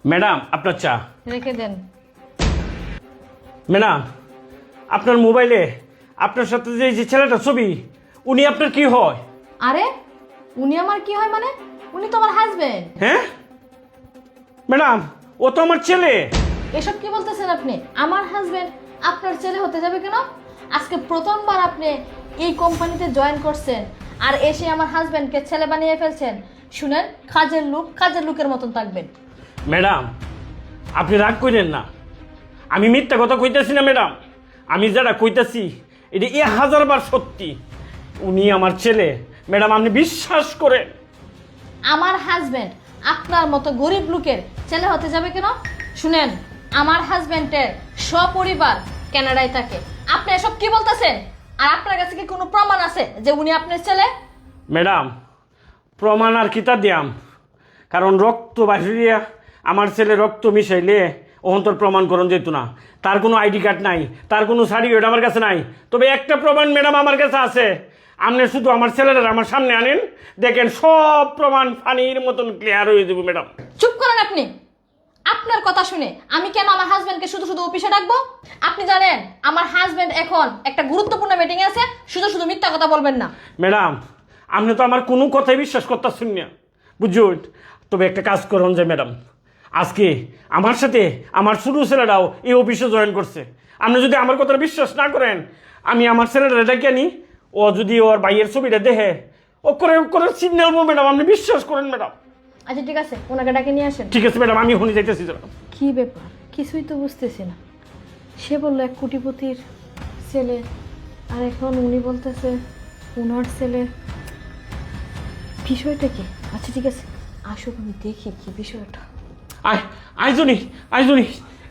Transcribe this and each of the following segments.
Madam আপনার চা। রেখে দেন। ম্যাডাম আপনার মোবাইলে আপনার সাথে যে ছেলেটা ছবি, উনি আপনার কি হয়? আরে উনি আমার কি হয় মানে? উনি তো আমার হাজবেন্ড। হ্যাঁ ম্যাডাম, ও তো আমার ছেলে। এসব কি বলতেছেন আপনি? আমার হাজবেন্ড আপনার ছেলে হতে যাবে কেন? আজকে প্রথমবার আপনি এই কোম্পানিতে জয়েন করছেন আর এসে আমার হাজবেন্ডকে ছেলে বানিয়ে ফেলছেন। শুনেন, কাজের লোকের মতন থাকবেন। ম্যাডাম আপনি রাগ করেন না, আমি মিথ্যা কথা কইতেছি না ম্যাডাম। আমি যেটা কইতেছি এটা 1000 বার সত্যি। উনি আমার ছেলে ম্যাডাম, আপনি বিশ্বাস করেন। আমার হাজবেন্ড আপনার মতো গরিব লোকের ছেলে হতে যাবে কেন? শুনেন, আমার হাজবেন্ডের সপরিবার কানাডায় থাকে। আপনি এসব কি বলতেছেন? আর আপনার কাছে কি কোনো প্রমাণ আছে যে উনি আপনার ছেলে? ম্যাডাম প্রমাণ আর কিতা দিয়াম, কারণ রক্ত বাহিরিয়া আমার ছেলে রক্ত মিশাইলে অন্তর প্রমাণ করণ যেত না। তার কোনো আইডি কার্ড নাই, তার কোনো সার্টিফিকেট আমার কাছে নাই। তবে একটা প্রমাণ ম্যাডাম আমার কাছে আছে। আপনি শুধু আমার ছেলেরা আমার সামনে আনেন, দেখেন সব প্রমাণ পানির মতন ক্লিয়ার হয়ে যাবে ম্যাডাম। চুপ করেন আপনি। আপনার কথা শুনে আমি কেন আমার হাজবেন্ডকে শুধু শুধু অফিসে ডাকবো? আপনি জানেন আমার হাজবেন্ড এখন একটা গুরুত্বপূর্ণ মিটিং আছে। শুধু শুধু মিথ্যা কথা বলবেন না। ম্যাডাম আপনি তো আমার কোনো কথাই বিশ্বাস করতেছেন না, বুঝুন। তবে একটা কাজ করুন যে ম্যাডাম, আজকে আমার সাথে আমার ছোট ছেলেরাও এই অফিসে জয়েন করছে। আপনি যদি আমার কথাটা বিশ্বাস না করেন, আমি আমার ছেলেটা ডেকে আনি, ও যদি ওর ভাইয়ের ছবিটা দেখে ও করে করে সিগন্যাল ম্যাডাম, আপনি বিশ্বাস করেন ম্যাডাম। আচ্ছা ঠিক আছে, ওনাকে ডাকে নিয়ে আসেন। ঠিক আছে ম্যাডাম, আমি এখনই যাইতেছি ম্যাডাম। কি ব্যাপার? কিছুই তো বুঝতেছি না। সে বললো 1 কোটিপতির ছেলে, আর এখন উনি বলতেছে ওনার ছেলে। বিষয়টা কি? আচ্ছা ঠিক আছে, আসুক আমি দেখি কি বিষয়টা। আইজনি আইজনি,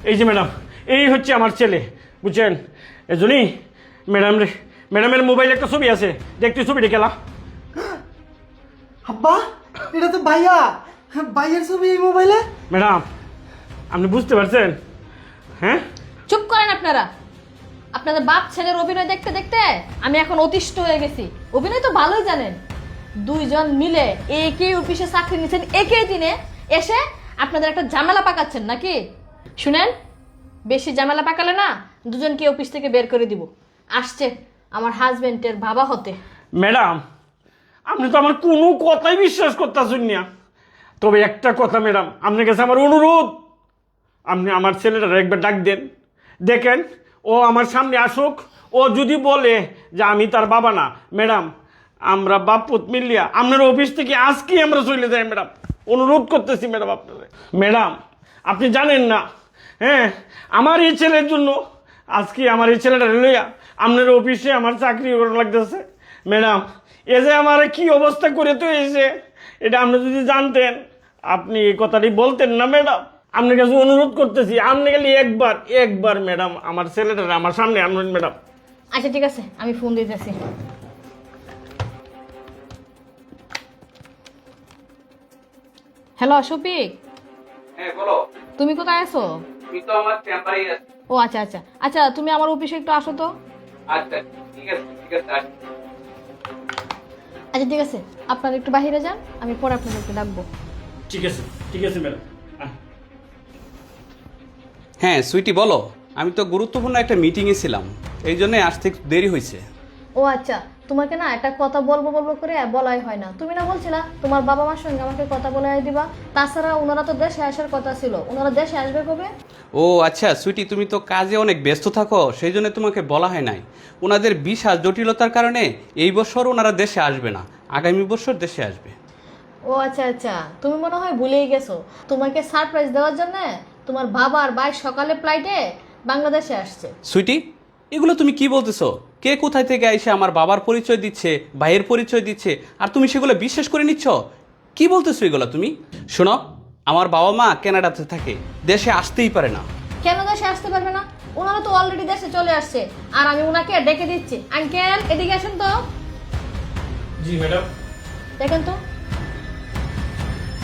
এই যে ম্যাডাম, এই হচ্ছে আমার ছেলে, বুঝছেন? এজনি ম্যাডাম রে, ম্যাডামের মোবাইলে একটা ছবি আছে, দেখতে ছবিটা খেলা। আব্বা, এটা তো ভাইয়া। ভাইয়ের ছবি এই মোবাইলে। ম্যাডাম আপনি বুঝতে পারছেন? হ্যাঁ চুপ করেন আপনারা। আপনাদের বাপ ছেলের অভিনয় দেখতে দেখতে আমি এখন অতিষ্ঠ হয়ে গেছি। অভিনয় তো ভালোই জানেন। দুইজন মিলে একই অফিসে চাকরি নিচ্ছেন, একই দিনে এসে আপনাদের একটা ঝামেলা পাকাচ্ছেন নাকি? শুনেন, বেশি ঝামেলা পাকালে না দুজনকে অফিস থেকে বের করে দিব। আসছে আমার হাজবেন্ডের বাবা হতে। ম্যাডাম আপনি তো আমার কোনো কথাই বিশ্বাস করতেছেন না। তবে একটা কথা ম্যাডাম, আপনার কাছে আমার অনুরোধ, আপনি আমার ছেলেটা একবার ডাক দেন, দেখেন ও আমার সামনে আসুক। ও যদি বলে যে আমি তার বাবা না, ম্যাডাম আমরা বাপ পুত মিলিয়া আপনার অফিস থেকে আজকেই আমরা চলে যাই ম্যাডাম। অনুরোধ করতেছি ম্যাডাম আপনার। ম্যাডাম আপনি জানেন না, হ্যাঁ আমার এই ছেলের জন্য আজকে আমার এই ছেলেটা লইয়া আপনার অফিসে আমার চাকরি করা লাগতেছে। ম্যাডাম এ যে আমার কি অবস্থা করে তো এসে, এটা আপনি যদি জানতেন আপনি এই কথাটি বলতেন না ম্যাডাম। আপনার কাছে অনুরোধ করতেছি, আপনি খালি একবার একবার ম্যাডাম আমার ছেলেটা আমার সামনে আনবেন ম্যাডাম। আচ্ছা ঠিক আছে, আমি ফোন দিতেছি। হ্যালো শফিক। হ্যাঁ বলো। তুমি কোথায় আছো? আমি তো আমার চেম্বারেই আছি। ও আচ্ছা আচ্ছা আচ্ছা, তুমি আমার অফিসে একটু আসো তো। আচ্ছা ঠিক আছে আসি। আচ্ছা ঠিক আছে, আপনারা একটু বাইরে যান, আমি পরে আপনাদেরকে ডাকবো। ঠিক আছে ঠিক আছে ম্যাডাম। হ্যাঁ সুইটি বলো। আমি তো গুরুত্বপূর্ণ একটা মিটিংয়ে ছিলাম, এই জন্য আসতে একটু দেরি হয়েছে। ও আচ্ছা, তোমাকে না একটা কথা বলবো বলবো করে বলাই হয় না। তুমি না বলছিলা তোমার বাবা মার সঙ্গে আমাকে কথা বলে দিবা? তাছাড়া ওনারা তো দেশে আসার কথা ছিল, ওনারা দেশে আসবে কবে? ও আচ্ছা সুইটি, তুমি তো কাজে অনেক ব্যস্ত থাকো, সেই জন্য তোমাকে বলা হয় নাই। ওনাদের বিশাল জটিলতার কারণে এই বছর ওনারা দেশে আসবে না, আগামী বছর দেশে আসবে। ও আচ্ছা আচ্ছা, তুমি মনে হয় ভুলেই গেছো। তোমাকে সারপ্রাইজ দেওয়ার জন্য তোমার বাবা আর ভাই সকালে ফ্লাইটে বাংলাদেশে আসছে। সুইটি এগুলো তুমি কি বলতেছো? কে কোথায় থেকে এসে আমার বাবার পরিচয় দিচ্ছে, ভাইয়ের পরিচয় দিচ্ছে, আর তুমি সেগুলো বিশ্বাস করে নিচ্ছ? কি বলতেছো এগুলো তুমি? শোনো, আমার বাবা মা কানাডাতে থাকে, দেশে আসতেই পারে না। কেন দেশে আসতে পারবে না? ওনারা তো অলরেডি দেশে চলে আসছে, আর আমি ওনাকে ডেকে দিচ্ছি। আঙ্কেল এদিকে আসেন তো। জি ম্যাডাম। দেখেন তো।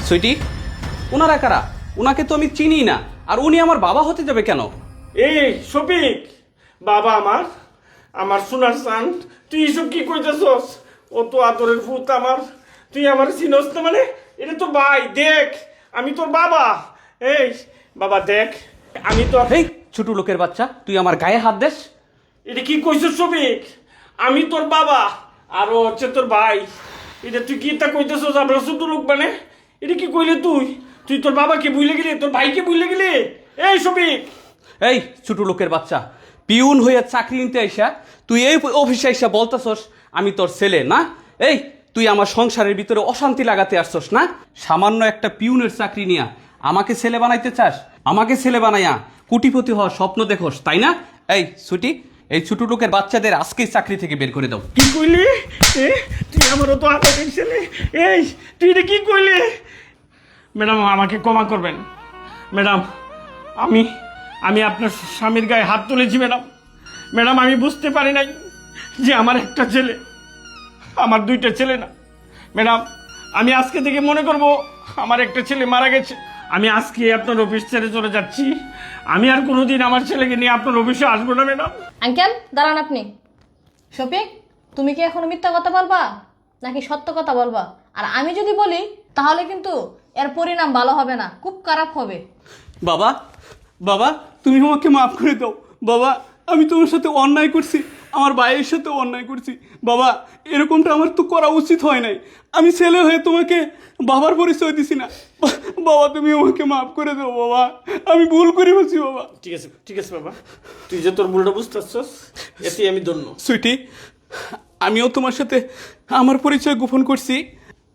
সুইটি ওনারা কারা? ওনাকে তো আমি চিনি না, আর উনি আমার বাবা হতে যাবে কেন? এই শফিক, বাবা আমার, আমার সোনার চান, তুই এসব কি কইতেছস? ও তো আদরের ভূত আমার, তুই আমার চিনস না মানে? এটা তো ভাই, দেখ আমি তোর বাবা। এই বাবা দেখ, আমি তো এই ছোট লোকের বাচ্চা, তুই আমার গায়ে হাত দেস? এটা কি কইছিস শফিক? আমি তোর বাবা আর ও হচ্ছে তোর ভাই। এটা তুই কি তা কইতেছস? আমরা ছোট লোক মানে? এটা কি কইলে তুই? তুই তোর বাবাকে ভুলে গেলি, তোর ভাইকে ভুলে গেলি? এই শফিক, এই ছোট লোকের বাচ্চা, পিউন হইয়া চাকরি নিতে আইসা তুই এই অফিসে আইসা বলতেছস আমি তোর ছেলে না? এই তুই আমার সংসারের ভিতরে অশান্তি লাগাতে আসছস না? সামান্য একটা পিউনের চাকরি নিয়া আমাকে ছেলে বানাইতে চাস? আমাকে ছেলে বানাইয়া কোটিপতি হওয়ার স্বপ্ন দেখোস, তাই না? এই ছুটি, এই ছোট লোকের বাচ্চাদের আজকেই চাকরি থেকে বের করে দাও। কি কইলি? তুই আমারও তো আদরের ছেলে। এই তুই এটা কি কইলি? ম্যাডাম আমাকে ক্ষমা করবেন ম্যাডাম। আমি আপনার স্বামীর গায়ে হাত তুলেছি ম্যাডাম। ম্যাডাম আমি বুঝতে পারি নাই যে আমার একটা ছেলে, আমার দুইটা ছেলে না। ম্যাডাম আমি আজকে থেকে মনে করব আমার একটা ছেলে মারা গেছে। আমি আজকে আপনার অফিস ছেড়ে চলে যাচ্ছি। আমি আর কোনোদিন আমার ছেলেকে নিয়ে আপনার অফিসে আসবো না ম্যাডাম। আঙ্কেল দাঁড়ান আপনি। শফিক, তুমি কি এখন মিথ্যা কথা বলবা নাকি সত্য কথা বলবা? আর আমি যদি বলি তাহলে কিন্তু এর পরিণাম ভালো হবে না, খুব খারাপ হবে। বাবা, বাবা তুমি আমাকে মাফ করে দাও বাবা। আমি তোমার সাথে অন্যায় করছি, আমার ভাইয়ের সাথে অন্যায় করছি বাবা। এরকমটা আমার তো করা উচিত হয় নাই। আমি ছেলে হয়ে তোমাকে বাবার পরিচয় দিছি না বাবা। তুমি আমাকে মাফ করে দাও বাবা, আমি ভুল করে বলছি বাবা। ঠিক আছে বাবা, তুই যে তোর ভুলটা বুঝতে পারছস এতে আমি ধন্য। সুইটি, আমিও তোমার সাথে আমার পরিচয় গোপন করছি,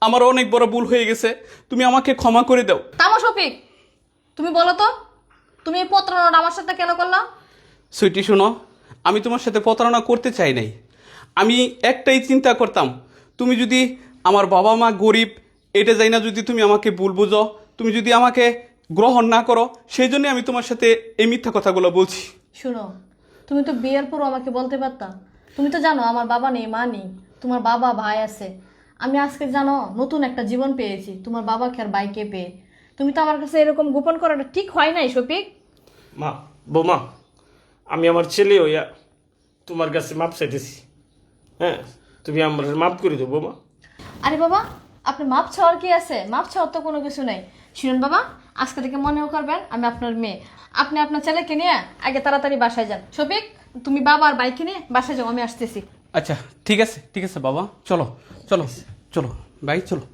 আমার অনেক বড় ভুল হয়ে গেছে, তুমি আমাকে ক্ষমা করে দাও। থামো শফিক, তুমি বলো তো তুমি এই প্রতারণাটা আমার সাথে কেন করলা? সুইটি শোনো, আমি তোমার সাথে প্রতারণা করতে চাই নাই। আমি একটাই চিন্তা করতাম, তুমি যদি আমার বাবা মা গরিব এটা যাই না, যদি তুমি আমাকে ভুল বুঝো, তুমি যদি আমাকে গ্রহণ না করো, সেই জন্য আমি তোমার সাথে এই মিথ্যা কথাগুলো বলছি। শুনো, তুমি তো বিয়ের পরও আমাকে বলতে পারতাম। তুমি তো জানো আমার বাবা নেই, মা নেই, তোমার বাবা ভাই আছে। আমি আজকে জানো নতুন একটা জীবন পেয়েছি তোমার বাবাকে আর ভাইকে পেয়ে। তুমি তো আমার কাছে এরকম গোপন করাটা ঠিক হয় নাই শফিক। মা, বৌমা, আমি আমার ছেলে হইয়া তোমার কাছে মাপ চাইতেছি। হ্যাঁ, তুমি আমার মাপ করে দেবো বৌমা। আরে বাবা, আপনি মাপ চাওয়ার কি আছে? মাপ চাওয়ার তো কোনো কিছু নেই। শুনুন বাবা, আজকে থেকে মনেও করবেন আমি আপনার মেয়ে। আপনি আপনার ছেলেকে নিয়ে আগে তাড়াতাড়ি বাসায় যান। শফিক, তুমি বাবা আর বাইকে নিয়ে বাসায় যাও, আমি আসতেছি। আচ্ছা ঠিক আছে বাবা, চলো চলো চলো ভাই চলো।